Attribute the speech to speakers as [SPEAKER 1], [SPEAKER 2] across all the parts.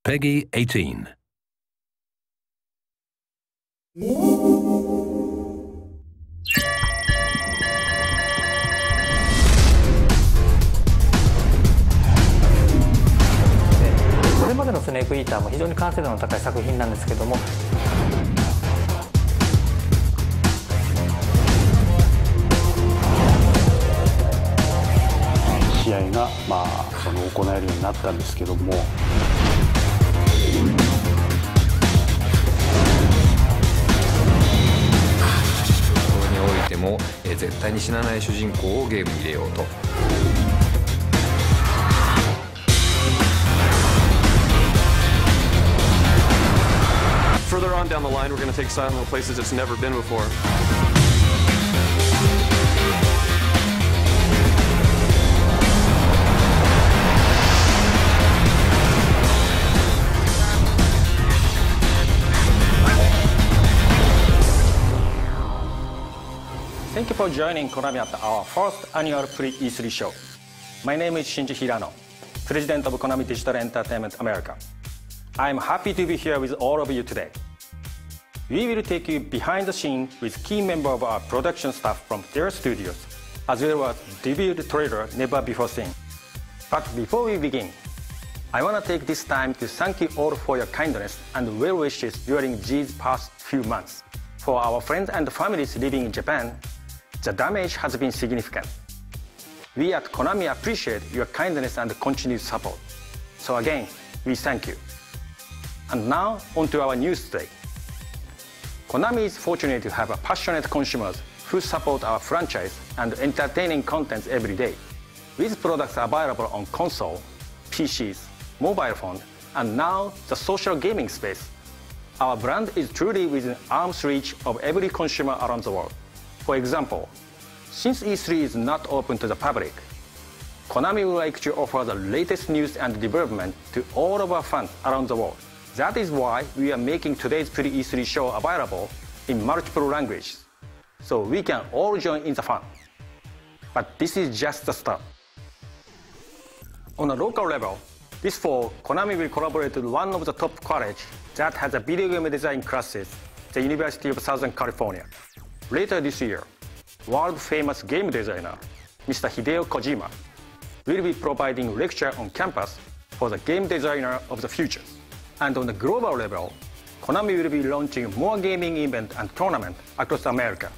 [SPEAKER 1] Peggy 18.
[SPEAKER 2] これまでのスネークイーターも非常に完成度の高い作品なんですけども、
[SPEAKER 3] 試合が行えるようになったんですけども、
[SPEAKER 4] それにおいても絶対に死なない主人公をゲームに入れようと。
[SPEAKER 5] Further on down the line, we're going to take Silent to places it's never been before.
[SPEAKER 6] Thank you for joining Konami at our first annual Pre-E3 Show. My name is Shinji Hirano, President of Konami Digital Entertainment America. I am happy to be here with all of you today. We will take you behind the scene with key members of our production staff from their studios, as well as debut trailer never before seen. But before we begin, I want to take this time to thank you all for your kindness and well wishes during these past few months. For our friends and families living in Japan, the damage has been significant. We at Konami appreciate your kindness and continued support. So again, we thank you. And now, on to our news today. Konami is fortunate to have passionate consumers who support our franchise and entertaining content every day. With products available on console, PCs, mobile phone, and now the social gaming space, our brand is truly within arm's reach of every consumer around the world. For example, since E3 is not open to the public, Konami would like to offer the latest news and development to all of our fans around the world. That is why we are making today's Pre-E3 show available in multiple languages, so we can all join in the fun. But this is just the start. On a local level, this fall, Konami will collaborate with one of the top colleges that has a video game design classes, the University of Southern California. Later this year, world-famous game designer, Mr. Hideo Kojima, will be providing lecture on campus for the game designer of the future. And on the global level, Konami will be launching more gaming events and tournaments across America.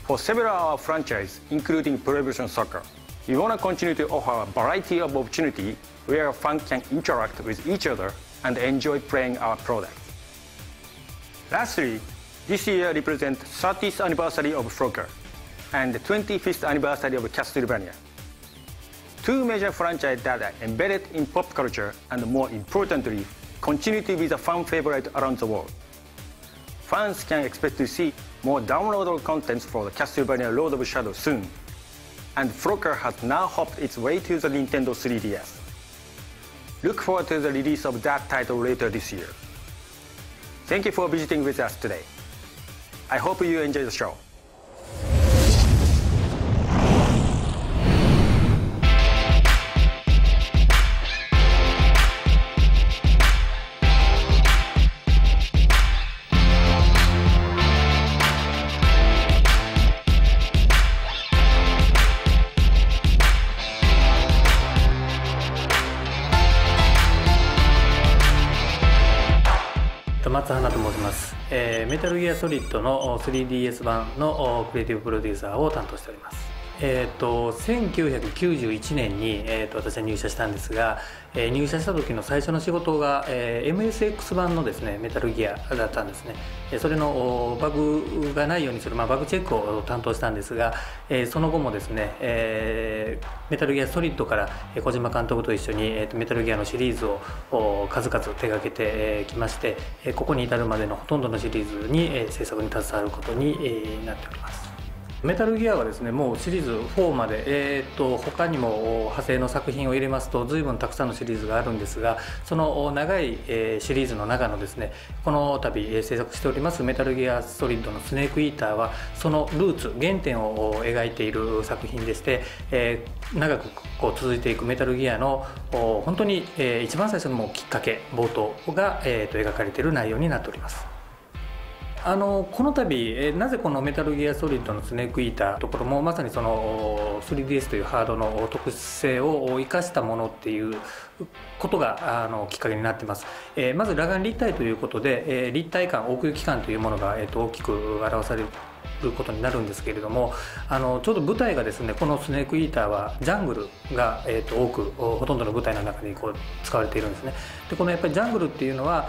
[SPEAKER 6] For several of our franchises, including Pro Evolution Soccer, we want to continue to offer a variety of opportunities where fans can interact with each other and enjoy playing our products. Lastly, this year represents 30th anniversary of Frogger and the 25th anniversary of Castlevania. Two major franchises that are embedded in pop culture and, more importantly, continue to be the fan favorite around the world. Fans can expect to see more downloadable content for the Castlevania Lord of Shadows soon, and Frogger has now hopped its way to the Nintendo 3DS. Look forward to the release of that title later this year. Thank you for visiting with us today. I hope you enjoy the show.
[SPEAKER 2] 松花と申します。メタルギアソリッドの 3DS 版のクリエイティブプロデューサーを担当しております。1991年に、私は入社したんですが、入社した時の最初の仕事が、MSX 版のですねメタルギアだったんですね。それのバグがないようにする、バグチェックを担当したんですが、その後もですね、メタルギアソリッドから小島監督と一緒に、メタルギアのシリーズを数々手掛けてきまして、ここに至るまでのほとんどのシリーズに、制作に携わることになっております。メタルギアはですね、もうシリーズ4まで、他にも派生の作品を入れますと随分たくさんのシリーズがあるんですが、その長い、シリーズの中のですね、この度、制作しておりますメタルギアソリッドのスネークイーターはそのルーツ原点を描いている作品でして、長くこう続いていくメタルギアの本当に、一番最初のもうきっかけ冒頭が、描かれている内容になっております。この度、なぜこのメタルギアソリッドのスネークイーターのところもまさにその 3DS というハードの特殊性を生かしたものっていうことがきっかけになっています。まず裸眼立体ということで、立体感、奥行き感というものが、大きく表されることになるんですけれども、ちょうど舞台がですね、このスネークイーターはジャングルが、多くほとんどの舞台の中にこう使われているんですね。でこのやっぱりジャングルっていうのは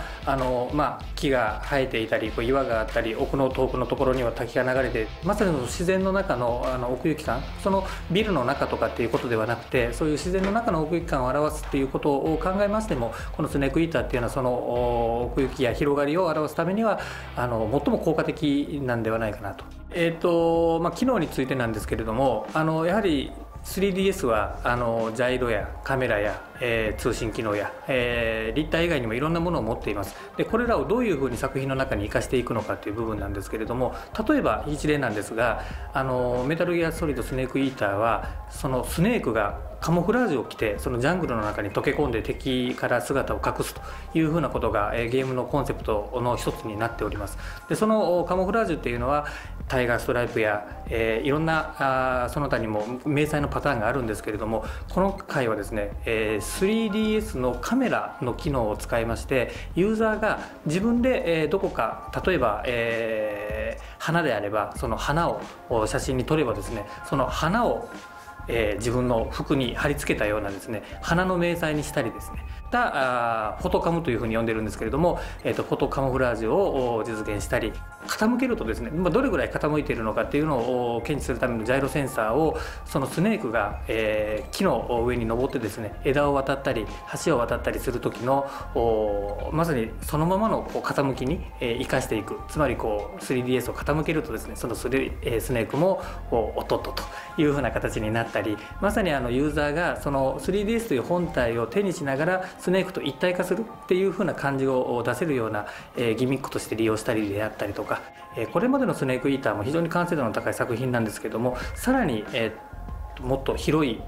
[SPEAKER 2] 木が生えていたり、こう岩があったり、奥の遠くのところには滝が流れて、まさにその自然の中の奥行き感、そのビルの中とかっていうことではなくて、そういう自然の中の奥行き感を表すっていうことを考えましても、このスネークイーターっていうのはその奥行きや広がりを表すためには最も効果的なんではないかなと。機能についてなんですけれども、やはり 3DS はジャイロやカメラや、通信機能や、立体以外にもいろんなものを持っています。でこれらをどういうふうに作品の中に生かしていくのかという部分なんですけれども、例えば一例なんですが、メタルギアソリッドスネークイーターはそのスネークがカモフラージュを着てそのジャングルの中に溶け込んで敵から姿を隠すというふうなことがゲームのコンセプトの一つになっております。でそのカモフラージュっていうのはタイガーストライプや、いろんなその他にも明細のパターンがあるんですけれども、この回はですね、3DS のカメラの機能を使いまして、ユーザーが自分で、どこか例えば、花であればその花を写真に撮ればですね、その花を自分の服に貼り付けたようなですね、花の明細にしたりですね、フォトカムというふうに呼んでるんですけれども、フォトカモフラージュを実現したり、傾けるとですね、どれぐらい傾いているのかっていうのを検知するためのジャイロセンサーをそのスネークが、木の上に登ってですね、枝を渡ったり橋を渡ったりする時のまさにそのままのこう傾きに生かしていく。つまりこう 3DS を傾けるとですね、そのスネークもおっとっとというふうな形になったり、まさにユーザーがその 3DS という本体を手にしながらスネークと一体化するっていうふうな感じを出せるようなギミックとして利用したりであったりとか、これまでのスネークイーターも非常に完成度の高い作品なんですけども、さらにもっと広い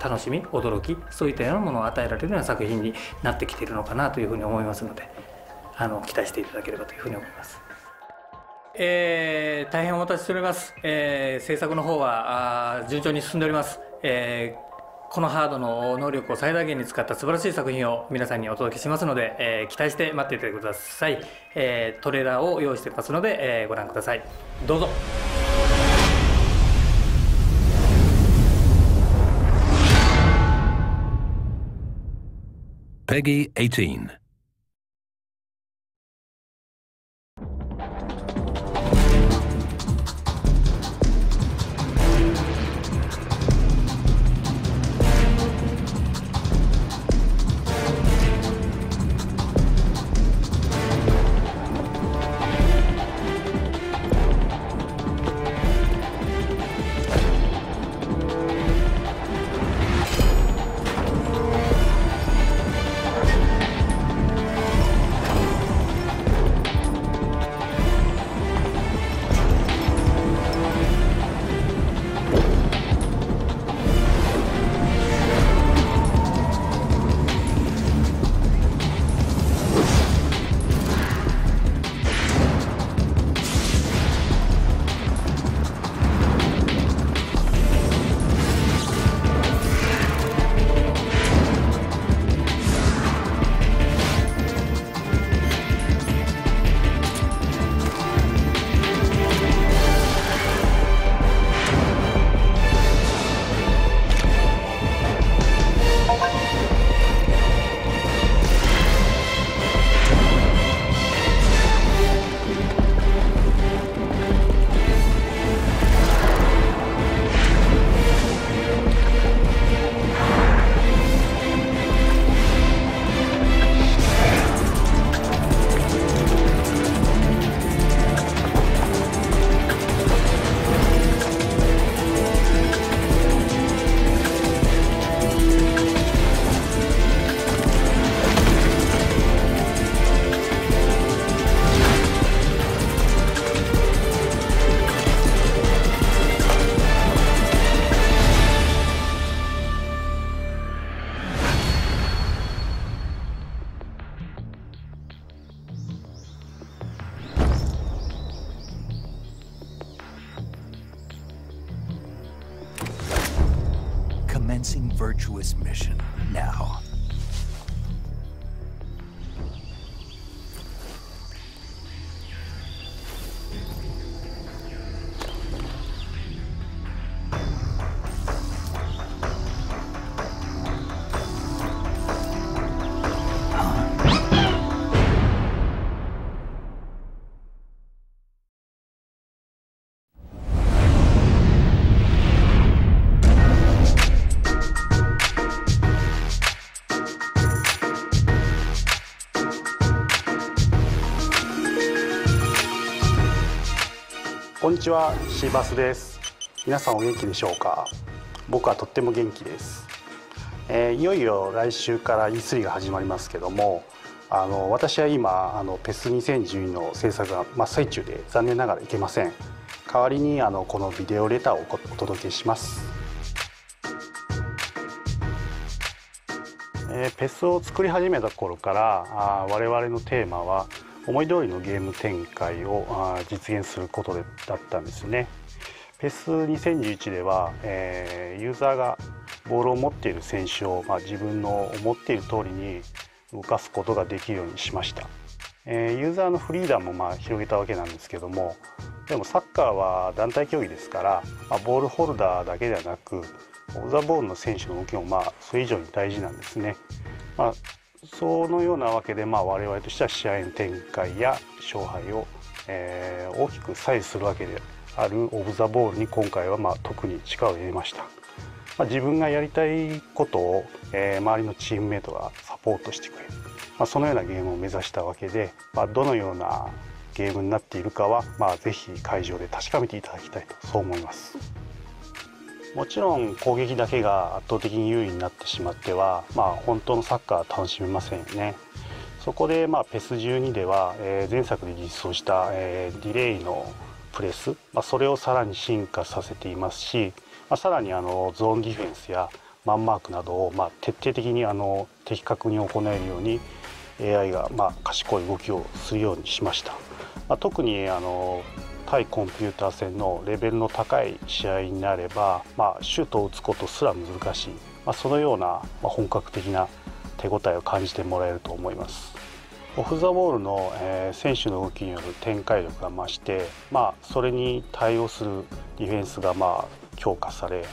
[SPEAKER 2] 楽しみ、驚き、そういったようなものを与えられるような作品になってきているのかなというふうに思いますので、期待していただければというふうに思います。大変お待たせしております。制作の方は順調に進んでおります。このハードの能力を最大限に使った素晴らしい作品を皆さんにお届けしますので、期待して待っていてください。トレーラーを用意していますので、ご覧ください。どうぞ。
[SPEAKER 1] Peggy 18. Commencing virtuous mission now.
[SPEAKER 3] こんにちは、シーバスです。皆さんお元気でしょうか。僕はとっても元気です。いよいよ来週から E3 が始まりますけども、私は今PES2012 の制作が真っ最中で残念ながらいけません。代わりにこのビデオレターをお届けします。PES を作り始めた頃から我々のテーマは思い通りのゲーム展開を実現することだったんですね。PES2011 では、ユーザーがボールを持っている選手を、自分の思っている通りに動かすことができるようにしました。ユーザーのフリーダムも広げたわけなんですけども、でもサッカーは団体競技ですから、ボールホルダーだけではなくオブザボールの選手の動きもそれ以上に大事なんですね。そのようなわけで我々としては試合の展開や勝敗を、大きく左右するわけであるオブザボールに今回は特に力を入れました。自分がやりたいことを、周りのチームメートがサポートしてくれる、そのようなゲームを目指したわけで、どのようなゲームになっているかは、ぜひ会場で確かめていただきたいとそう思います。もちろん攻撃だけが圧倒的に優位になってしまっては、本当のサッカーは楽しめませんよね。そこでPES12 では、前作で実装した、ディレイのプレス、それをさらに進化させていますし、さらにゾーンディフェンスやマンマークなどを徹底的に的確に行えるように AI が賢い動きをするようにしました。特に対コンピューター戦のレベルの高い試合になれば、シュートを打つことすら難しい、そのような本格的な手応えを感じてもらえると思います。オフ・ザ・ボールの、選手の動きによる展開力が増して、それに対応するディフェンスが強化され、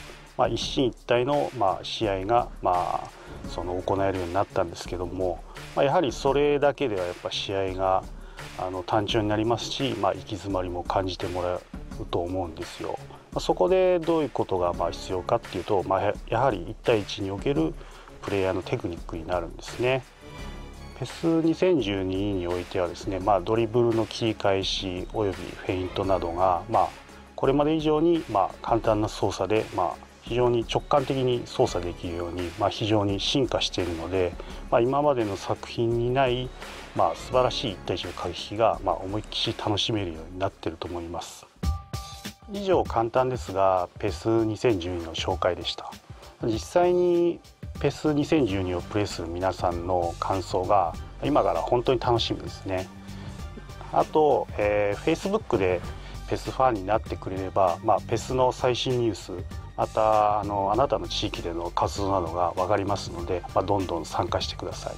[SPEAKER 3] 一進一退の試合が行えるようになったんですけども、やはりそれだけではやっぱ試合が単調になりますし、行き詰まりも感じてもらうと思うんですよ。そこでどういうことが必要かっていうと、やはり1対1におけるプレイヤーのテクニックになるんですね。PES2012 においてはですね、ドリブルの切り返しおよびフェイントなどが、これまで以上に簡単な操作で、非常に直感的に操作できるように、非常に進化しているので、今までの作品にない素晴らしい1対1の駆け引きが思いっきり楽しめるようになっていると思います。以上簡単ですが PES2012 の紹介でした。実際に PES2012 をプレイする皆さんの感想が今から本当に楽しみですね。あと、Facebook で PES ファンになってくれれば、PES の最新ニュース、またあなたの地域での活動などが分かりますので、どんどん参加してください。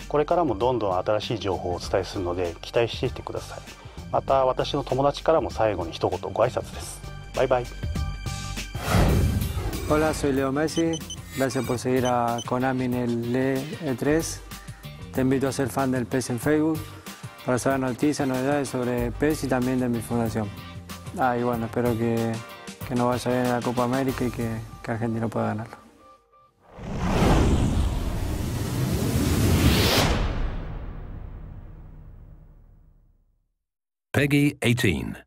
[SPEAKER 3] これからもどんどん新しい情報をお伝えするので期待していてください。また私の友達からも最後に一言ご挨拶です。バイバイ。
[SPEAKER 7] Hola, soy Leo Messi. Gracias por seguir a Konami en el E3. Te invito a ser fan del PES en Facebook para saber noticias, novedades sobre PES y también de mi fundación. Y bueno, espero que nos vaya bien en la Copa América y que Argentina pueda ganarlo.
[SPEAKER 1] Peggy 18.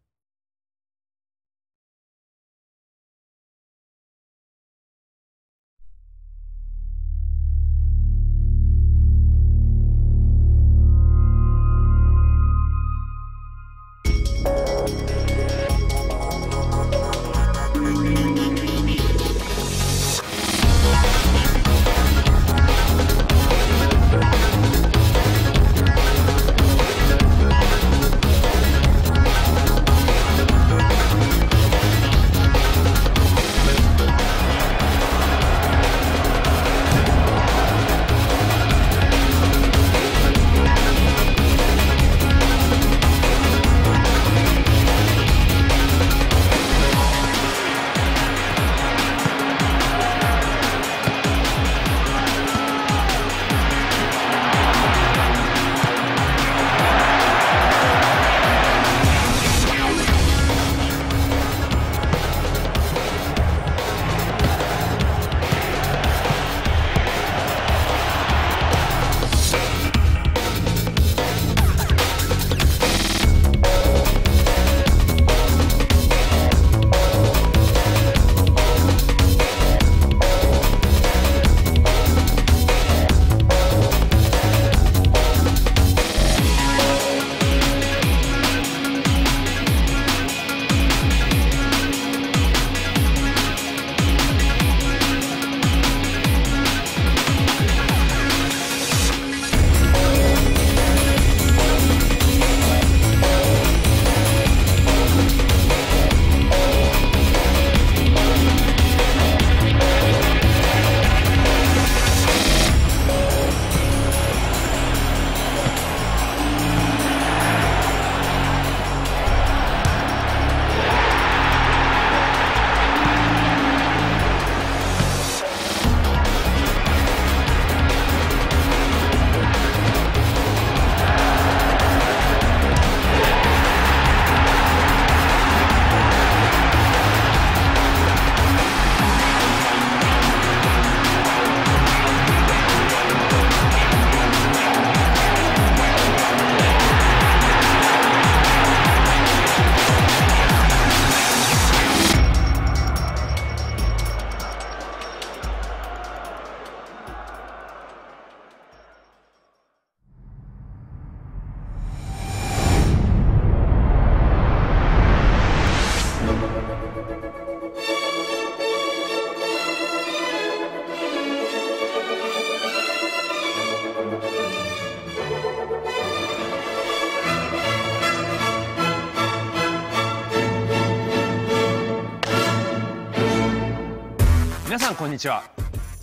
[SPEAKER 4] 皆さんこんにちは。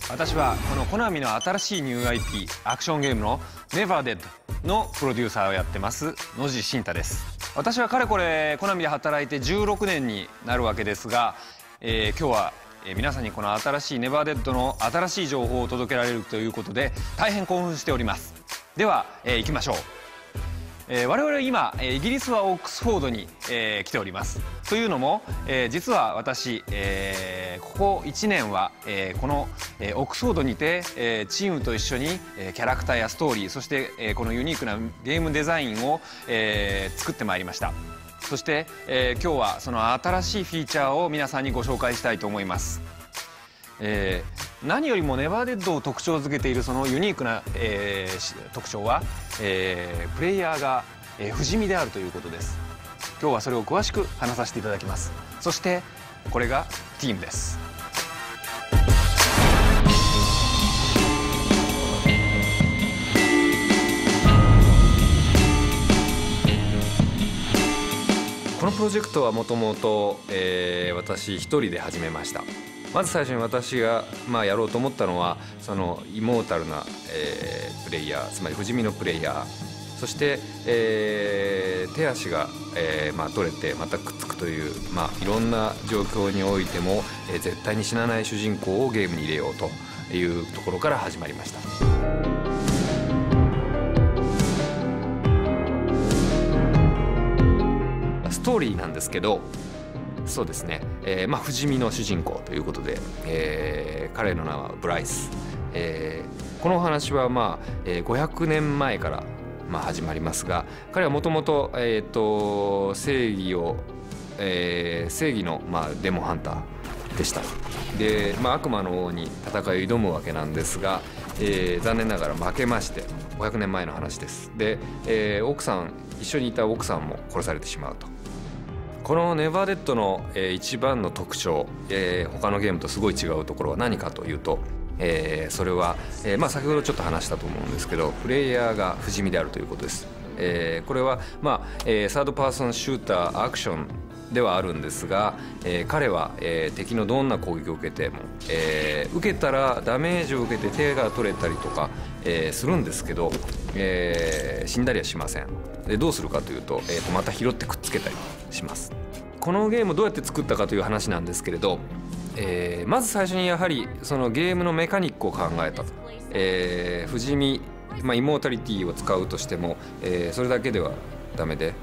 [SPEAKER 4] 私はこのコナミの新しいニュー IP アクションゲームのNeverDeadのプロデューサーをやってます野地真太です。私はかれこれコナミで働いて16年になるわけですが、今日は皆さんにこの新しいNeverDeadの新しい情報を届けられるということで大変興奮しております。では、行きましょう。我々今イギリスはオックスフォードに、来ております。というのも、実は私、ここ1年は、この、オックスフォードにて、チームと一緒に、キャラクターやストーリーそして、このユニークなゲームデザインを、作ってまいりました。そして、今日はその新しいフィーチャーを皆さんにご紹介したいと思います。何よりもNeverDeadを特徴づけているそのユニークな、特徴は、プレイヤーが、不死身であるということです。今日はそれを詳しく話させていただきます。そしてこれがティームです。このプロジェクトはもともと私一人で始めました。まず最初に私が、やろうと思ったのはそのイモータルな、プレイヤー、つまり不死身のプレイヤー、そして、手足が、取れてまたくっつくという、いろんな状況においても、絶対に死なない主人公をゲームに入れようというところから始まりました。ストーリーなんですけど、そうですね、不死身の主人公ということで、彼の名はブライス。このお話は、500年前から、始まりますが、彼はもともと正義の、デモハンターでした。で、悪魔の王に戦いを挑むわけなんですが、残念ながら負けまして、500年前の話です。で、一緒にいた奥さんも殺されてしまうと。このNeverDeadの、一番の特徴、他のゲームとすごい違うところは何かというと、それは、先ほどちょっと話したと思うんですけど、プレイヤーが不死身であるということです。これは、サードパーソンシューターアクションではあるんですが、彼は、敵のどんな攻撃を受けても、受けたらダメージを受けて手が取れたりとか、するんですけど、死んだりはしません。でどうするかというと、また拾ってくっつけたりします。このゲームをどうやって作ったかという話なんですけれど、まず最初にやはりそのゲームのメカニックを考えたと。不死身、イモータリティを使うとしても、それだけではダメで、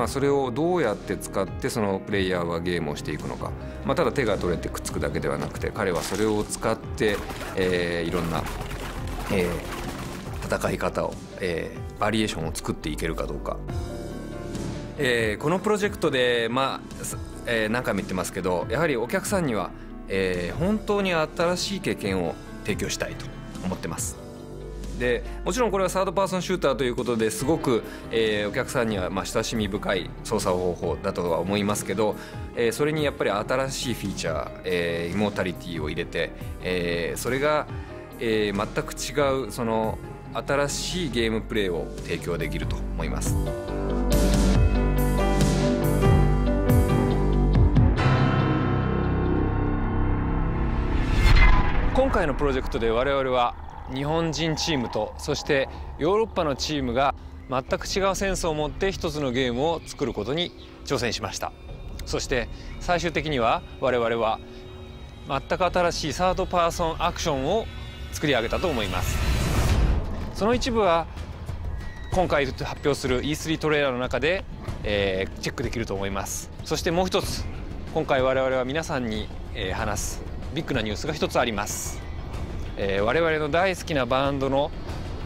[SPEAKER 4] それをどうやって使ってそのプレイヤーはゲームをしていくのか、ただ手が取れてくっつくだけではなくて、彼はそれを使って、いろんな、戦い方を、バリエーションを作っていけるかどうか。このプロジェクトで、何回も言ってますけど、やはりお客さんには、本当に新しい経験を提供したいと思ってます。でもちろんこれはサードパーソンシューターということですごく、お客さんには親しみ深い操作方法だとは思いますけど、それにやっぱり新しいフィーチャー、イモータリティを入れて、それが、全く違うその新しいゲームプレイを提供できると思います。今回のプロジェクトで我々は日本人チームとそしてヨーロッパのチームが全く違うセンスを持って一つのゲームを作ることに挑戦しました。そして最終的には我々は全く新しいサードパーソンアクションを作り上げたと思います。その一部は今回発表する E3 トレーラーの中で、チェックできると思います。そしてもう一つ、今回我々は皆さんに、話すビッグなニュースが一つあります。我々の大好きなバンドの、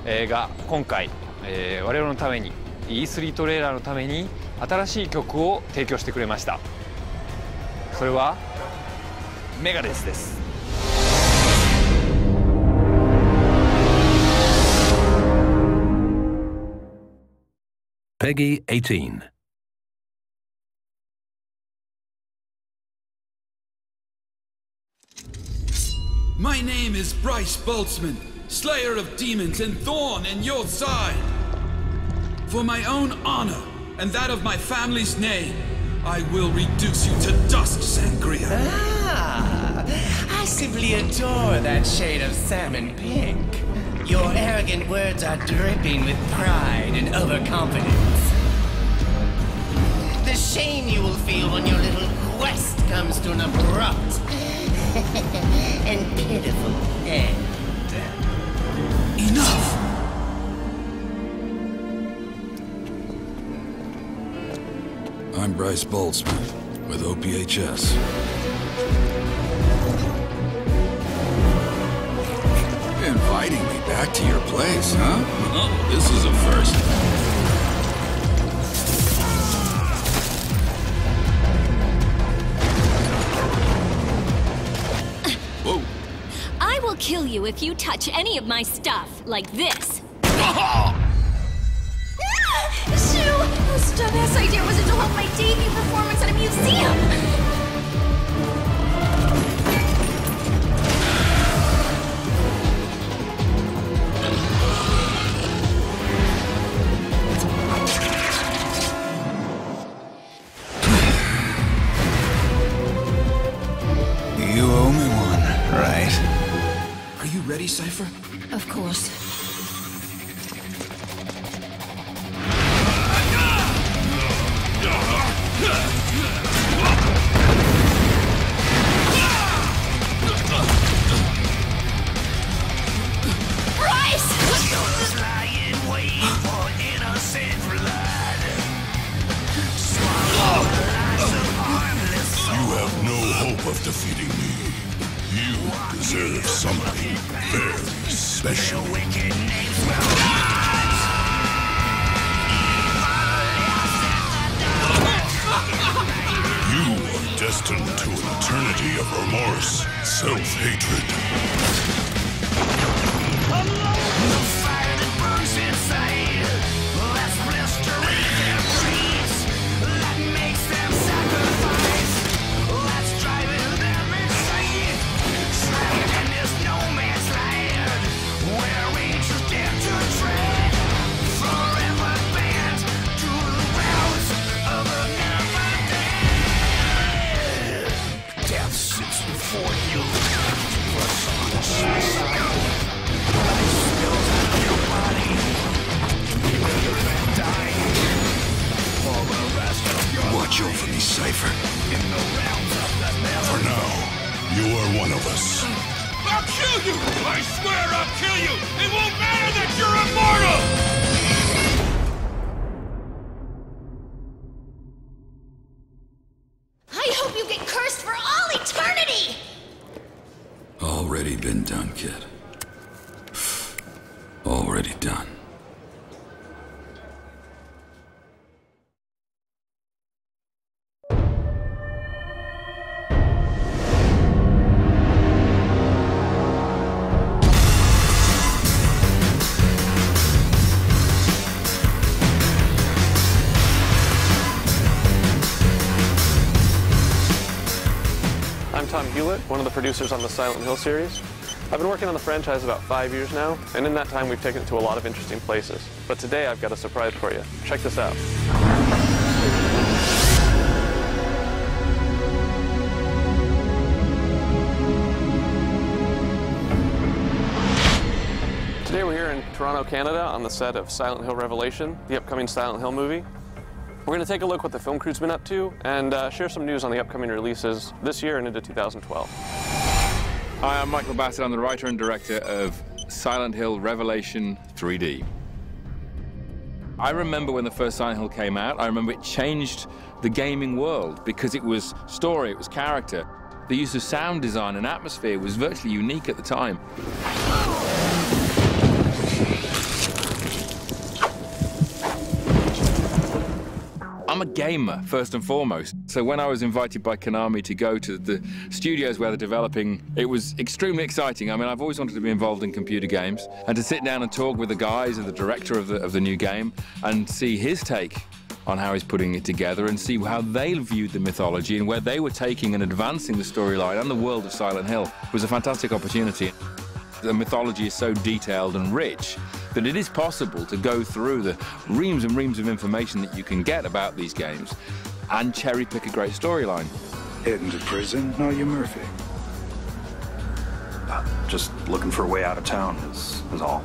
[SPEAKER 4] が今回、我々のために E3 トレーラーのために新しい曲を提供してくれました。それはメガデスです。
[SPEAKER 1] Peggy 18.
[SPEAKER 8] My name is Bryce Boltzmann, Slayer of Demons and Thorn in your side. For my own honor and that of my family's name, I will reduce you to dust, Sangria.
[SPEAKER 9] Ah, I see simply adore that shade of salmon pink. Your arrogant words are dripping with pride and overconfidence. The shame you will feel when your little quest comes to an abrupt and pitiful end.
[SPEAKER 8] Enough! I'm Bryce Boltzmann with OPHS. Inviting me back to your place, huh? Well, this is a first. Whoa.
[SPEAKER 10] I will kill you if you touch any of my stuff, like this. Shoo! Whose dumbass idea was it to hold my debut performance at a museum?
[SPEAKER 8] You owe me one, right? Are you ready, Cypher?
[SPEAKER 10] Of course.
[SPEAKER 8] Of defeating me. You deserve something very special. You are destined to an eternity of remorse, self-hatred. The fire that burns inside, that's blistering their breeze, that makes them sacrifice. Watch over me, Cypher. For now, you are one of us.
[SPEAKER 11] I'll kill you! I swear I'll kill you! It won't matter that you're immortal!
[SPEAKER 10] I hope you get cursed for all eternity!
[SPEAKER 8] Already been done, kid. Already done.
[SPEAKER 5] One of the producers on the Silent Hill series. I've been working on the franchise about 5 years now, and in that time we've taken it to a lot of interesting places. But today I've got a surprise for you. Check this out. Today we're here in Toronto, Canada on the set of Silent Hill Revelation, the upcoming Silent Hill movie. We're going to take a look what the film crew's been up to and share some news on the upcoming releases this year and into 2012.
[SPEAKER 12] Hi, I'm Michael Bassett. I'm the writer and director of Silent Hill Revelation 3D. I remember when the first Silent Hill came out, I remember it changed the gaming world because it was story, it was character. The use of sound design and atmosphere was virtually unique at the time. I'm a gamer, first and foremost. So when I was invited by Konami to go to the studios where they're developing, it was extremely exciting. I mean, I've always wanted to be involved in computer games, and to sit down and talk with the guys and the director of the new game and see his take on how he's putting it together and see how they viewed the mythology and where they were taking and advancing the storyline and the world of Silent Hill was a fantastic opportunity. The mythology is so detailed and rich that it is possible to go through the reams and reams of information that you can get about these games and cherry pick a great storyline.
[SPEAKER 8] Heading to prison, are you, Murphy?
[SPEAKER 13] Just looking for a way out of town is all.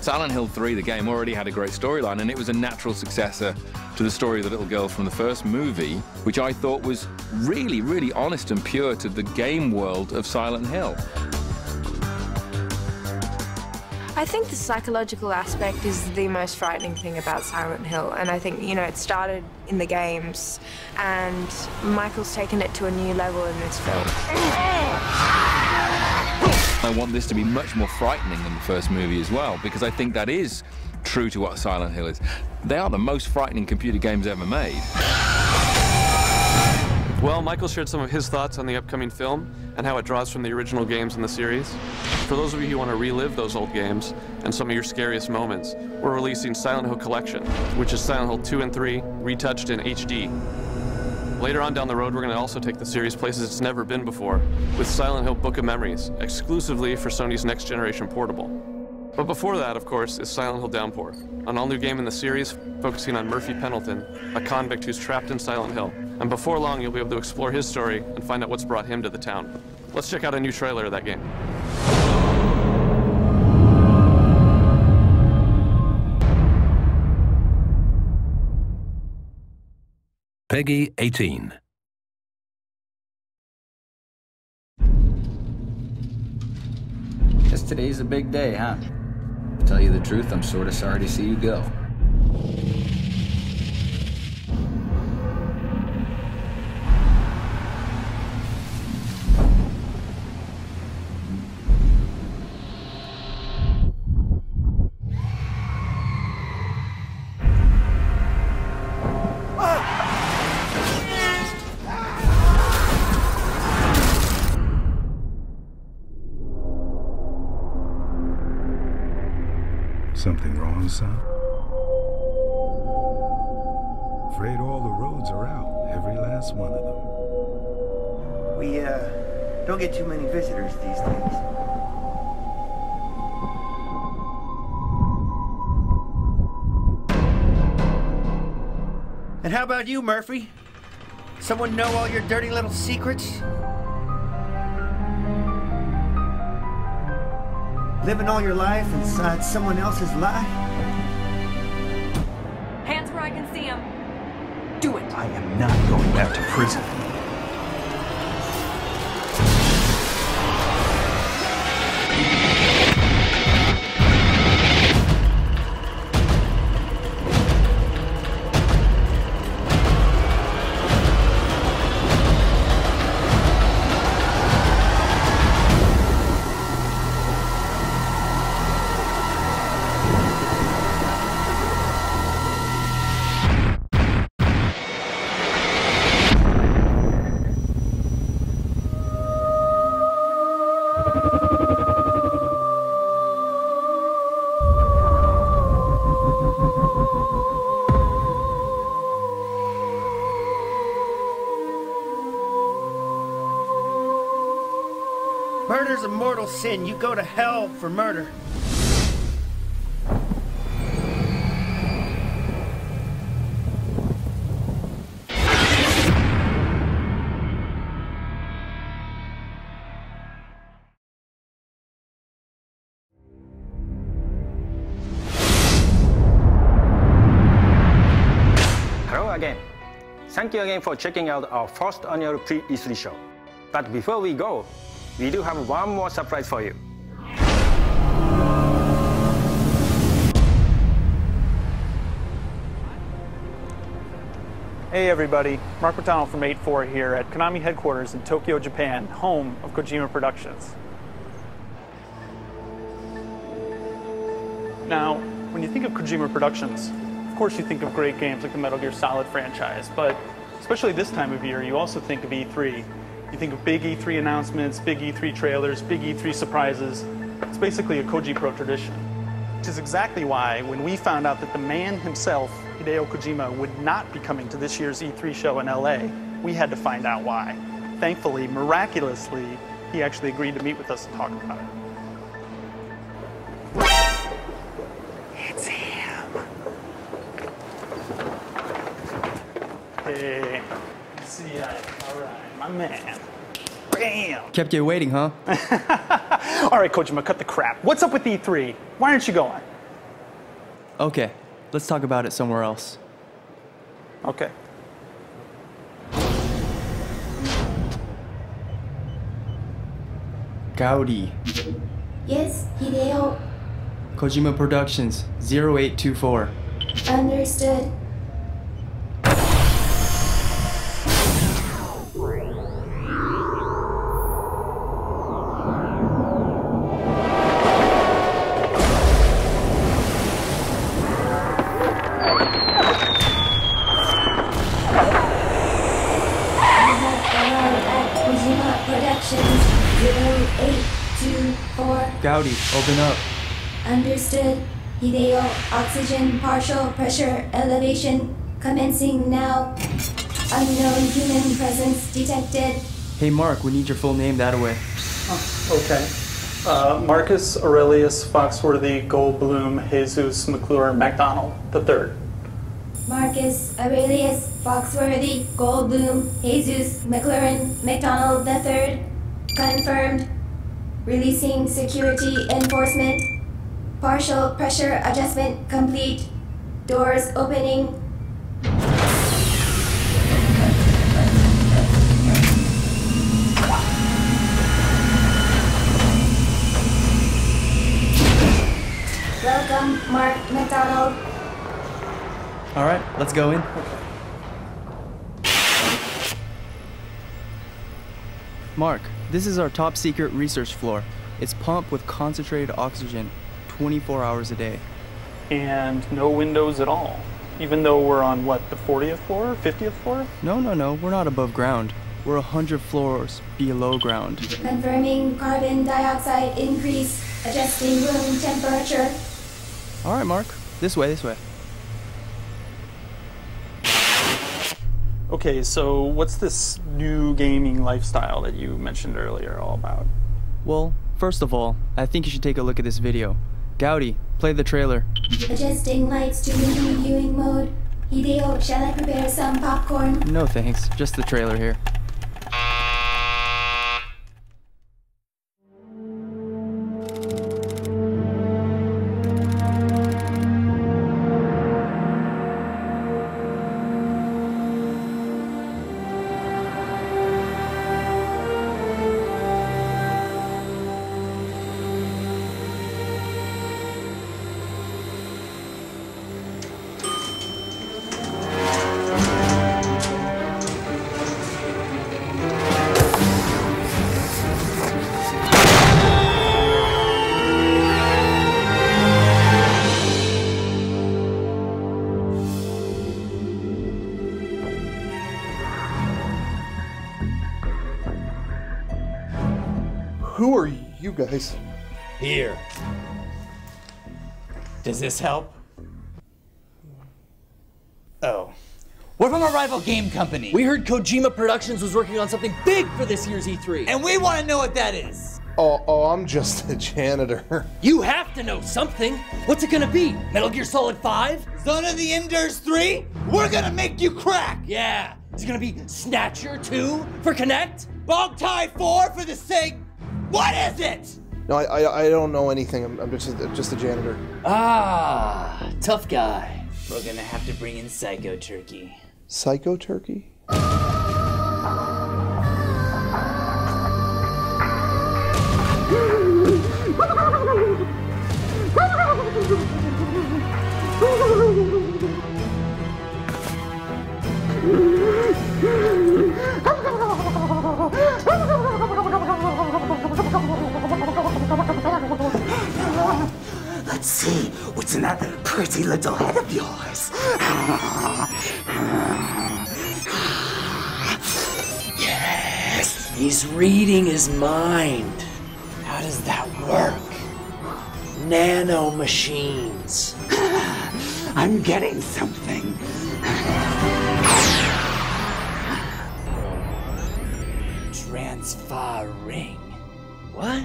[SPEAKER 12] Silent Hill 3, the game, already had a great storyline, and it was a natural successor to the story of the little girl from the first movie, which I thought was really, really honest and pure to the game world of Silent Hill.
[SPEAKER 14] I think the psychological aspect is the most frightening thing about Silent Hill, and I think, you know, it started in the games, and Michael's taken it to a new level in this film.
[SPEAKER 12] I want this to be much more frightening than the first movie as well, because I think that is true to what Silent Hill is. They are the most frightening computer games ever made.
[SPEAKER 5] Well, Michael shared some of his thoughts on the upcoming film and how it draws from the original games in the series. For those of you who want to relive those old games and some of your scariest moments, we're releasing Silent Hill Collection, which is Silent Hill 2 and 3 retouched in HD. Later on down the road, we're going to also take the series places it's never been before, with Silent Hill Book of Memories, exclusively for Sony's next generation portable. But before that, of course, is Silent Hill Downpour, an all-new game in the series focusing on Murphy Pendleton, a convict who's trapped in Silent Hill. And before long, you'll be able to explore his story and find out what's brought him to the town. Let's check out a new trailer of that game.
[SPEAKER 1] Peggy 18.
[SPEAKER 15] Guess today's a big day, huh? To tell you the truth, I'm sort of sorry to see you go.
[SPEAKER 16] Something wrong, son? Afraid all the roads are out, every last one of them.
[SPEAKER 17] We, don't get too many visitors these days. And how about you, Murphy? Someone know all your dirty little secrets? Living all your life inside someone else's lie?
[SPEAKER 10] Hands where I can see them. Do it.
[SPEAKER 13] I am not going back to prison.
[SPEAKER 17] Murder's a mortal sin. You go to hell for murder.
[SPEAKER 6] Hello again. Thank you again for checking out our first annual Pre-E3 show. But before we go, we do have one more surprise for you.
[SPEAKER 18] Hey everybody, Mark Matano from 8-4 here at Konami headquarters in Tokyo, Japan, home of Kojima Productions. Now, when you think of Kojima Productions, of course you think of great games like the Metal Gear Solid franchise, but especially this time of year, you also think of E3. You think of big E3 announcements, big E3 trailers, big E3 surprises. It's basically a Koji Pro tradition. Which is exactly why, when we found out that the man himself, Hideo Kojima, would not be coming to this year's E3 show in LA, we had to find out why. Thankfully, miraculously, he actually agreed to meet with us and talk about it. It's him. Hey, see ya. All right, my man. Bam!
[SPEAKER 15] Kept you waiting, huh?
[SPEAKER 18] All right, Kojima, cut the crap. What's up with E3? Why aren't you going?
[SPEAKER 19] Okay, let's talk about it somewhere else.
[SPEAKER 18] Okay.
[SPEAKER 19] Gaudi.
[SPEAKER 10] Yes, Hideo.
[SPEAKER 19] Kojima Productions, 0824.
[SPEAKER 10] Understood.
[SPEAKER 19] Gaudi, open up.
[SPEAKER 10] Understood. Hideo, oxygen, partial pressure, elevation, commencing now. Unknown human presence detected.
[SPEAKER 19] Hey Mark, we need your full name that way.
[SPEAKER 18] Oh, okay. Marcus Aurelius Foxworthy Goldblum Jesus McClure MacDonald III.
[SPEAKER 10] Marcus Aurelius Foxworthy Goldblum Jesus McLaurin McDonald III. Confirmed. Releasing security enforcement. Partial pressure adjustment complete. Doors opening. Welcome, Mark McDonald.
[SPEAKER 19] All right, let's go in. Mark, this is our top secret research floor. It's pumped with concentrated oxygen 24 hours a day.
[SPEAKER 18] And no windows at all. Even though we're on, what, the 40th floor, 50th floor?
[SPEAKER 19] No, we're not above ground. We're 100 floors below ground.
[SPEAKER 10] Confirming carbon dioxide increase. Adjusting room temperature.
[SPEAKER 19] All right, Mark. This way, this way.
[SPEAKER 18] Okay, so what's this new gaming lifestyle that you mentioned earlier all about?
[SPEAKER 19] Well, first of all, I think you should take a look at this video. Gaudi, play the trailer.
[SPEAKER 10] Adjusting lights to movie viewing mode. Hideo, shall I prepare some popcorn?
[SPEAKER 19] No thanks, just the trailer here.
[SPEAKER 20] Who are you guys?
[SPEAKER 17] Here. Does this help? Oh. We're from a rival game company.
[SPEAKER 21] We heard Kojima Productions was working on something big for this year's E3.
[SPEAKER 17] And we want to know what that is.
[SPEAKER 20] Oh, I'm just a janitor.
[SPEAKER 21] You have to know something. What's it gonna be? Metal Gear Solid 5?
[SPEAKER 17] Zone of the Enders 3? We're gonna make you crack!
[SPEAKER 21] Yeah. Is it gonna be Snatcher 2 for Connect?
[SPEAKER 17] Bog Tie 4 for the sake... What is it?
[SPEAKER 20] No, I don't know anything. I'm just a janitor.
[SPEAKER 21] Ah, tough guy.
[SPEAKER 17] We're gonna have to bring in Psycho Turkey.
[SPEAKER 20] Psycho Turkey?
[SPEAKER 17] Let's see what's in that pretty little head of yours. Yes,
[SPEAKER 21] he's reading his mind.
[SPEAKER 17] How does that work?
[SPEAKER 21] Nano machines.
[SPEAKER 17] I'm getting something. Transferring.
[SPEAKER 21] What?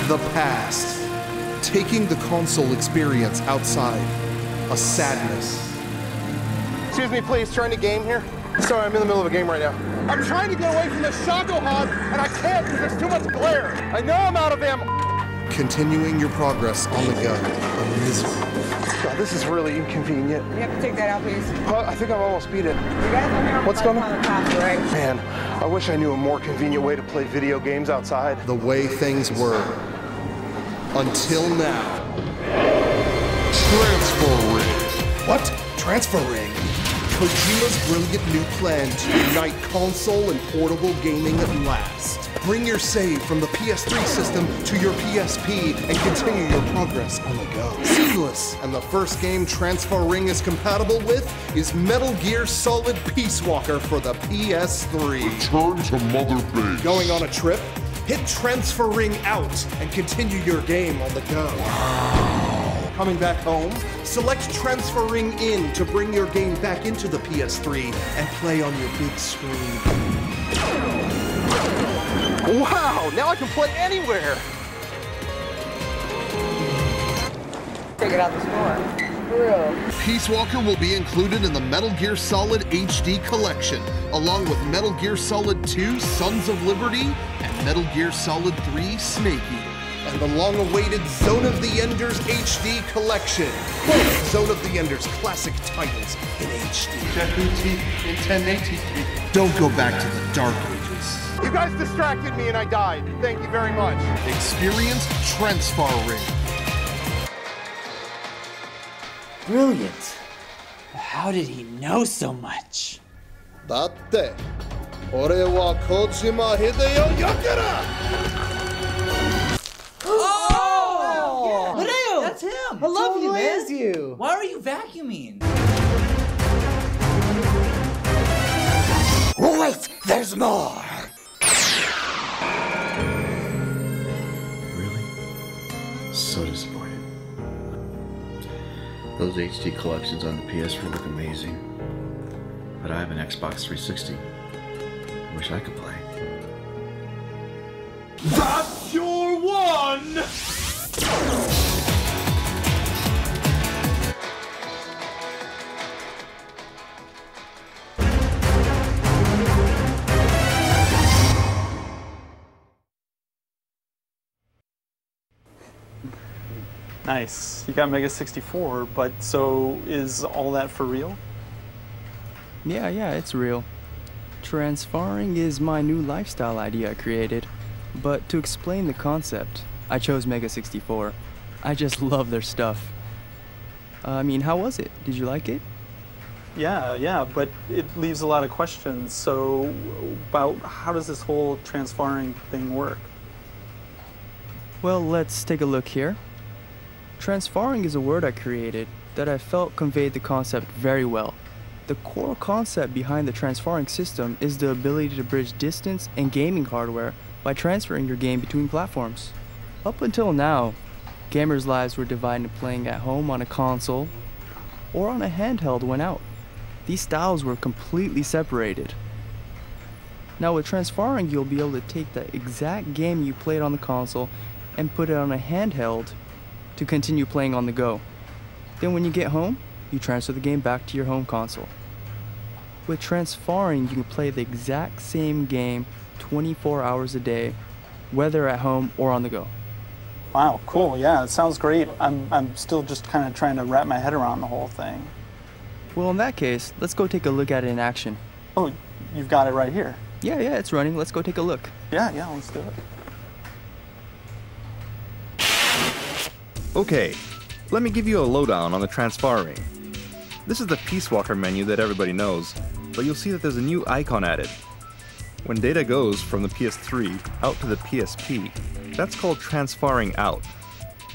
[SPEAKER 20] the past. Taking the console experience outside. A sadness.
[SPEAKER 2] Excuse me, please, trying to game here? Sorry, I'm in the middle of a game right now. I'm trying to get away from the Shagohod, and I can't because there's too much glare. I know I'm out of ammo.
[SPEAKER 20] Continuing your progress on the go. A misery.
[SPEAKER 2] God, this is really inconvenient.
[SPEAKER 22] You have to take that out, please.
[SPEAKER 2] I think I've almost beat it.
[SPEAKER 22] You guys are here.
[SPEAKER 2] What's going on?
[SPEAKER 22] Right?
[SPEAKER 2] Man, I wish I knew a more convenient way to play video games outside.
[SPEAKER 20] The way things were. Until now. Transfer ring. What? Transfer ring? Kojima's brilliant new plan to unite console and portable gaming at last. Bring your save from the PS3 system to your PSP and continue your progress on the go. Seamless. And the first game Transfer Ring is compatible with is Metal Gear Solid Peace Walker for the PS3.
[SPEAKER 11] Return to Mother Base.
[SPEAKER 20] Going on a trip? Hit Transfer Ring out and continue your game on the go. Wow. Coming back home? Select Transfer Ring in to bring your game back into the PS3 and play on your big screen.
[SPEAKER 2] Wow, now I can play anywhere.
[SPEAKER 22] Take it out the store. For real.
[SPEAKER 20] Peace Walker will be included in the Metal Gear Solid HD collection, along with Metal Gear Solid 2 Sons of Liberty and Metal Gear Solid 3 Snake Eater. And the long-awaited Zone of the Enders HD collection. Both Zone of the Enders classic titles in HD.
[SPEAKER 2] in 1080p.
[SPEAKER 20] Don't go back to the Dark Ages.
[SPEAKER 2] You guys distracted me and I died. Thank you very much.
[SPEAKER 20] Experience Transfer Ring.
[SPEAKER 23] Brilliant. How did he know so much?
[SPEAKER 20] Datte, ore wa Kojima Hideo Yakura!
[SPEAKER 23] Oh!
[SPEAKER 22] Hideo!
[SPEAKER 23] That's him!
[SPEAKER 22] I love you, man.
[SPEAKER 23] Is you. Why are you vacuuming?
[SPEAKER 22] Wait, there's more!
[SPEAKER 15] So disappointed. Those HD collections on the PS4 look amazing, but I have an Xbox 360. I wish I could play.
[SPEAKER 11] That's your one!
[SPEAKER 18] Nice. You got Mega 64, but so is all that for real?
[SPEAKER 19] Yeah, it's real. Transferring is my new lifestyle idea I created. But to explain the concept, I chose Mega 64. I just love their stuff. I mean, how was it? Did you like it?
[SPEAKER 18] Yeah, but it leaves a lot of questions. So, about how does this whole transferring thing work?
[SPEAKER 19] Well, let's take a look here. Transferring is a word I created that I felt conveyed the concept very well. The core concept behind the transferring system is the ability to bridge distance and gaming hardware by transferring your game between platforms. Up until now, gamers' lives were divided into playing at home on a console or on a handheld when out. These styles were completely separated. Now with transferring, you'll be able to take the exact game you played on the console and put it on a handheld to continue playing on the go. Then when you get home, you transfer the game back to your home console. With transferring, you can play the exact same game 24 hours a day, whether at home or on the go.
[SPEAKER 18] Wow, cool. Yeah, it sounds great. I'm still just kind of trying to wrap my head around the whole thing.
[SPEAKER 19] Well, in that case, let's go take a look at it in action.
[SPEAKER 18] Oh, you've got it right here.
[SPEAKER 19] Yeah, it's running. Let's go take a look.
[SPEAKER 18] Yeah, let's do it.
[SPEAKER 24] Okay, let me give you a lowdown on the transferring. This is the Peace Walker menu that everybody knows, but you'll see that there's a new icon added. When data goes from the PS3 out to the PSP, that's called transferring out.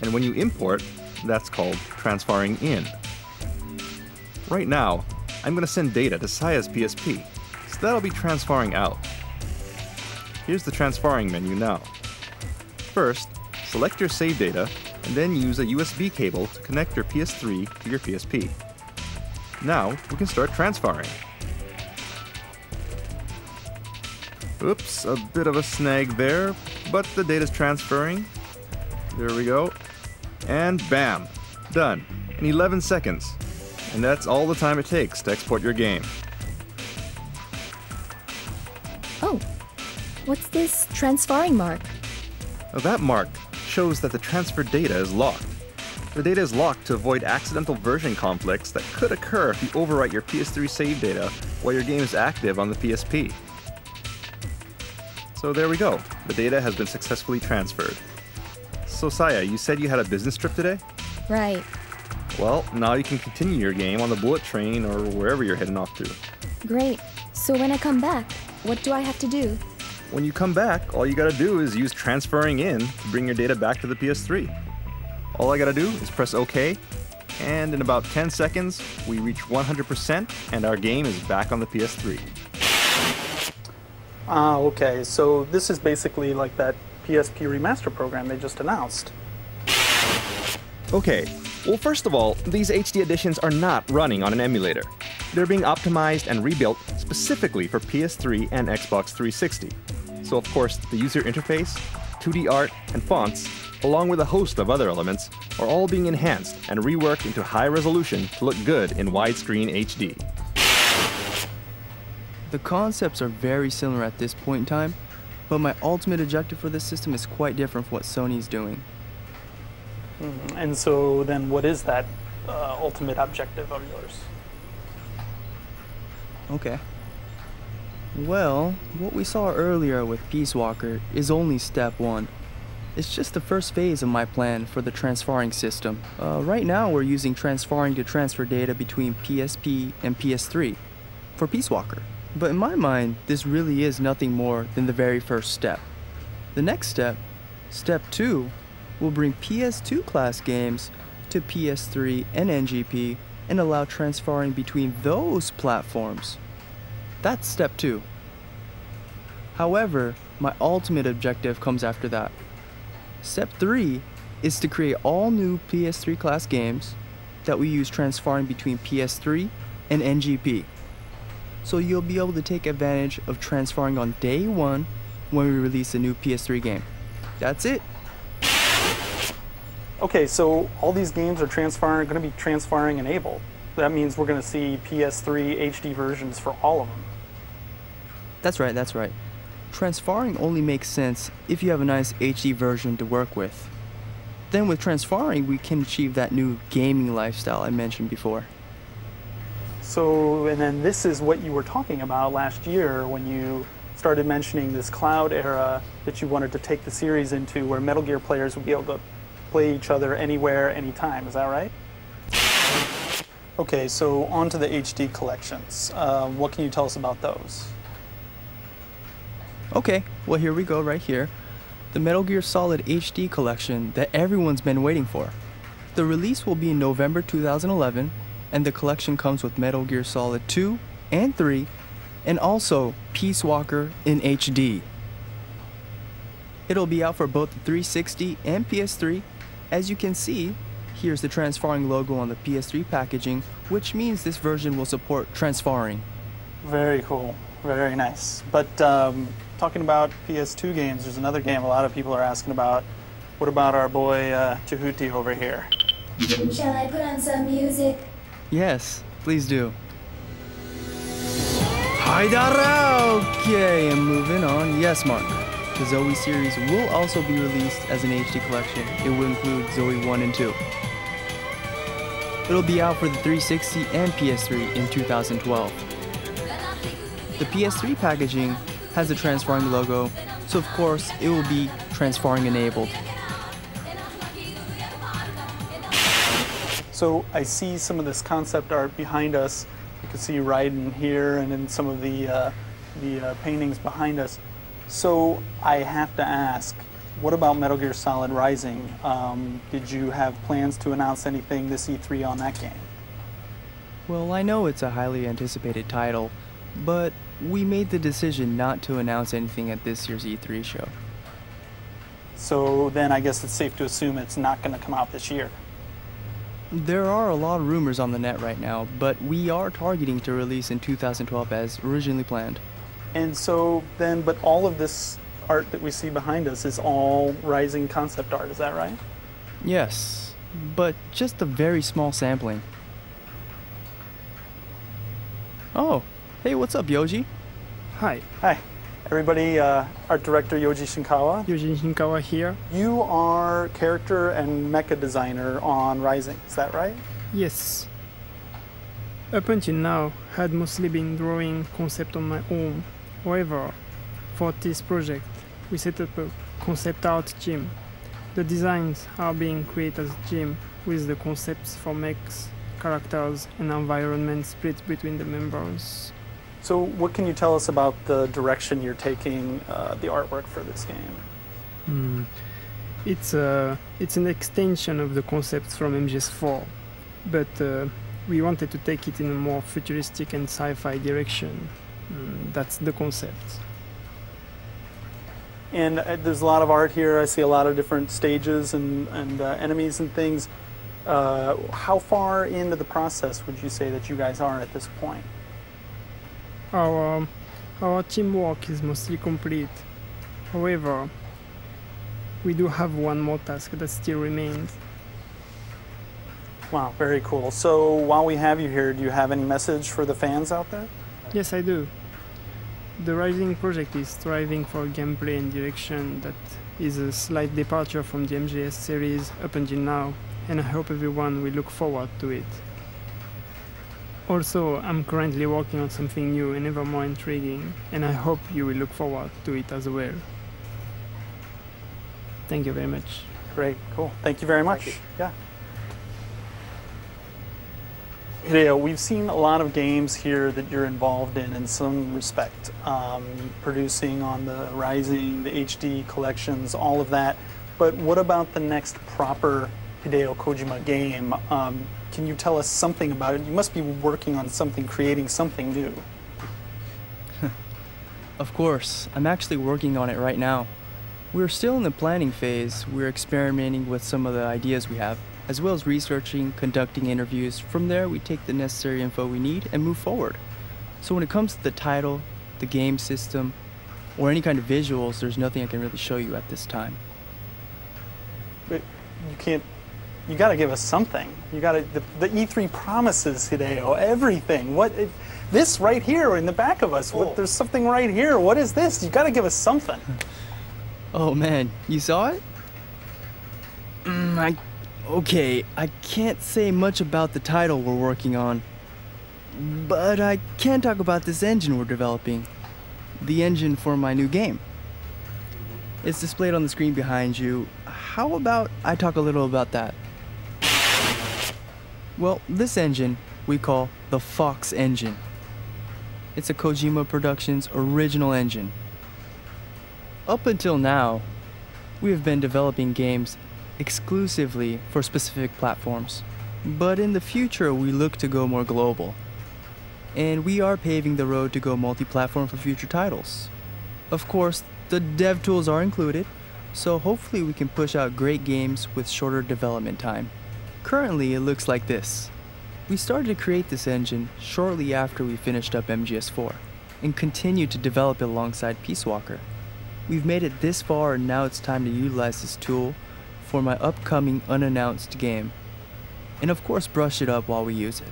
[SPEAKER 24] And when you import, that's called transferring in. Right now, I'm going to send data to Saya's PSP, so that'll be transferring out. Here's the transferring menu now. First, select your save data, and then use a USB cable to connect your PS3 to your PSP. Now, we can start transferring. Oops, a bit of a snag there, but the data's transferring. There we go. And bam, done, in 11 seconds. And that's all the time it takes to export your game.
[SPEAKER 10] Oh, what's this transferring mark?
[SPEAKER 24] Now that mark shows that the transfer data is locked. The data is locked to avoid accidental version conflicts that could occur if you overwrite your PS3 save data while your game is active on the PSP. So there we go, the data has been successfully transferred. So Saya, you said you had a business trip today?
[SPEAKER 10] Right.
[SPEAKER 24] Well, now you can continue your game on the bullet train or wherever you're heading off to.
[SPEAKER 10] Great. So when I come back, what do I have to do?
[SPEAKER 24] When you come back, all you gotta do is use transferring in to bring your data back to the PS3. All I gotta do is press OK, and in about 10 seconds, we reach 100% and our game is back on the PS3.
[SPEAKER 18] Ah, okay, so this is basically like that PSP remaster program they just announced.
[SPEAKER 24] Okay, well first of all, these HD editions are not running on an emulator. They're being optimized and rebuilt specifically for PS3 and Xbox 360. So of course, the user interface, 2D art, and fonts, along with a host of other elements, are all being enhanced and reworked into high resolution to look good in widescreen HD.
[SPEAKER 19] The concepts are very similar at this point in time, but my ultimate objective for this system is quite different from what Sony's doing.
[SPEAKER 18] And so then what is that ultimate objective of yours?
[SPEAKER 19] Okay. Well, what we saw earlier with Peace Walker is only step one. It's just the first phase of my plan for the transferring system. Right now we're using transferring to transfer data between PSP and PS3 for Peace Walker. But in my mind, this really is nothing more than the very first step. The next step, step 2, will bring PS2 class games to PS3 and NGP and allow transferring between those platforms. That's step 2. However, my ultimate objective comes after that. Step 3 is to create all new PS3 class games that we use transferring between PS3 and NGP. So you'll be able to take advantage of transferring on day one when we release a new PS3 game. That's it.
[SPEAKER 18] Okay, so all these games are going to be transferring enabled. That means we're going to see PS3 HD versions for all of them.
[SPEAKER 19] That's right, that's right. Transferring only makes sense if you have a nice HD version to work with. Then with transferring, we can achieve that new gaming lifestyle I mentioned before.
[SPEAKER 18] So, and then this is what you were talking about last year when you started mentioning this cloud era that you wanted to take the series into, where Metal Gear players would be able to play each other anywhere, anytime. Is that right? Okay, so on to the HD collections. What can you tell us about those?
[SPEAKER 19] Okay, well here we go right here. The Metal Gear Solid HD collection that everyone's been waiting for. The release will be in November 2011, and the collection comes with Metal Gear Solid 2 and 3, and also Peace Walker in HD. It'll be out for both the 360 and PS3. As you can see, here's the transferring logo on the PS3 packaging, which means this version will support transferring.
[SPEAKER 18] Very cool, very nice. But talking about PS2 games, there's another game a lot of people are asking about. What about our boy Tahuti over here?
[SPEAKER 10] Shall I put on some music?
[SPEAKER 19] Yes, please do. Okay, and moving on. Yes, Mark. The Zoe series will also be released as an HD collection. It will include Zoe 1 and 2. It'll be out for the 360 and PS3 in 2012. The PS3 packaging has the transferring logo, so of course it will be transferring enabled.
[SPEAKER 18] So I see some of this concept art behind us. You can see Raiden here and then some of the paintings behind us. So I have to ask, what about Metal Gear Solid Rising? Did you have plans to announce anything this E3 on that game?
[SPEAKER 19] Well, I know it's a highly anticipated title, but we made the decision not to announce anything at this year's E3 show.
[SPEAKER 18] So then I guess it's safe to assume it's not going to come out this year.
[SPEAKER 19] There are a lot of rumors on the net right now, but we are targeting to release in 2012 as originally planned.
[SPEAKER 18] And so then, but all of this art that we see behind us is all Rising concept art, is that right?
[SPEAKER 19] Yes, but just a very small sampling. Oh, hey, what's up, Yoji?
[SPEAKER 3] Hi.
[SPEAKER 18] Hi. Everybody, art director Yoji Shinkawa.
[SPEAKER 3] Yoji Shinkawa here.
[SPEAKER 18] You are character and mecha designer on Rising, is that right?
[SPEAKER 3] Yes. Up until now, I had mostly been drawing concept on my own. However, for this project, we set up a concept art team. The designs are being created as a team with the concepts for mechs, characters, and environment split between the members.
[SPEAKER 18] So what can you tell us about the direction you're taking the artwork for this game?
[SPEAKER 3] It's an extension of the concepts from MGS4, but we wanted to take it in a more futuristic and sci-fi direction. That's the concept.
[SPEAKER 18] And there's a lot of art here. I see a lot of different stages and enemies and things. How far into the process would you say that you guys are at this point?
[SPEAKER 3] Our teamwork is mostly complete. However, we do have one more task that still remains.
[SPEAKER 18] Wow, very cool. So while we have you here, do you have any message for the fans out there?
[SPEAKER 3] Yes, I do. The Rising project is striving for gameplay and direction that is a slight departure from the MGS series up until now, and I hope everyone will look forward to it. Also, I'm currently working on something new and ever more intriguing, and I hope you will look forward to it as well. Thank you very much.
[SPEAKER 18] Great, cool. Thank you very much. Yeah. Hideo, we've seen a lot of games here that you're involved in some respect. Producing on the Rising, the HD collections, all of that. But what about the next proper Hideo Kojima game? Can you tell us something about it? You must be working on something, creating something new.
[SPEAKER 19] Of course, I'm actually working on it right now. We're still in the planning phase. We're experimenting with some of the ideas we have, as well as researching, conducting interviews. From there, we take the necessary info we need and move forward. So when it comes to the title, the game system, or any kind of visuals, there's nothing I can really show you at this time.
[SPEAKER 18] But you can't, you gotta give us something. You gotta, the E3 promises, Hideo, everything. This right here in the back of us, there's something right here. What is this? You gotta give us something.
[SPEAKER 19] Oh man, you saw it? Okay, I can't say much about the title we're working on, but I can talk about this engine we're developing. The engine for my new game. It's displayed on the screen behind you. How about I talk a little about that? Well, this engine we call the Fox engine. It's a Kojima Productions original engine. Up until now, we have been developing games exclusively for specific platforms. But in the future, we look to go more global. And we are paving the road to go multi-platform for future titles. Of course, the dev tools are included, so hopefully we can push out great games with shorter development time. Currently, it looks like this. We started to create this engine shortly after we finished up MGS4, and continued to develop it alongside Peace Walker. We've made it this far, and now it's time to utilize this tool for my upcoming unannounced game. And of course brush it up while we use it.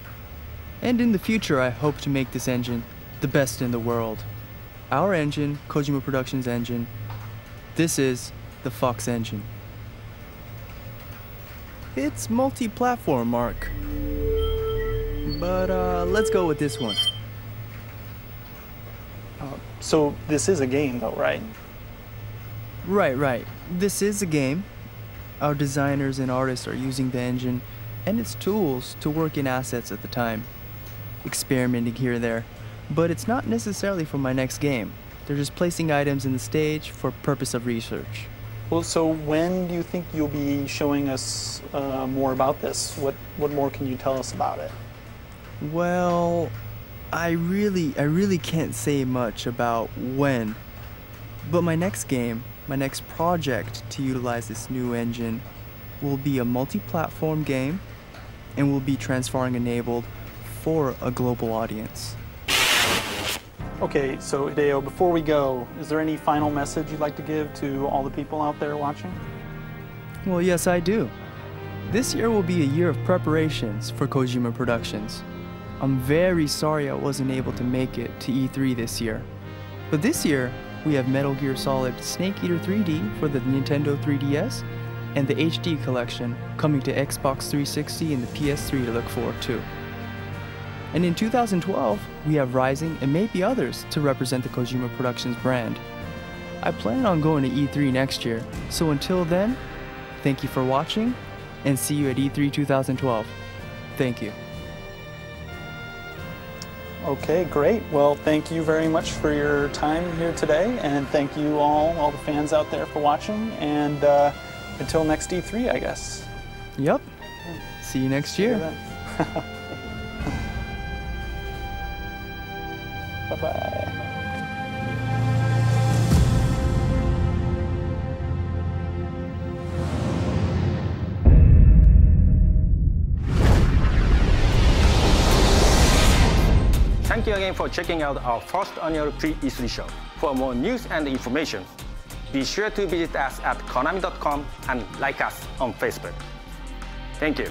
[SPEAKER 19] And in the future I hope to make this engine the best in the world. Our engine, Kojima Productions engine, this is the Fox engine. It's multi-platform, Mark. But let's go with this one.
[SPEAKER 18] So this is a game though, right?
[SPEAKER 19] Right. This is a game. Our designers and artists are using the engine and its tools to work in assets at the time, experimenting here and there, but it's not necessarily for my next game. They're just placing items in the stage for purpose of research.
[SPEAKER 18] Well, so when do you think you'll be showing us more about this? What more can you tell us about it?
[SPEAKER 19] Well, I really can't say much about when, but my next game, my next project to utilize this new engine will be a multi-platform game and will be transferring enabled for a global audience.
[SPEAKER 18] Okay, so Hideo, before we go, is there any final message you'd like to give to all the people out there watching?
[SPEAKER 19] Well, yes, I do. This year will be a year of preparations for Kojima Productions. I'm very sorry I wasn't able to make it to E3 this year. But this year, we have Metal Gear Solid Snake Eater 3D for the Nintendo 3DS and the HD collection coming to Xbox 360 and the PS3 to look forward to. And in 2012, we have Rising and maybe others to represent the Kojima Productions brand. I plan on going to E3 next year, so until then, thank you for watching, and see you at E3 2012. Thank you.
[SPEAKER 18] Okay, great. Well, thank you very much for your time here today, and thank you all the fans out there for watching, and until next E3, I guess.
[SPEAKER 19] Yep. See you next year.
[SPEAKER 18] Bye-bye.
[SPEAKER 6] Thank you again for checking out our first annual Pre-E3 show. For more news and information, be sure to visit us at konami.com and like us on Facebook. Thank you.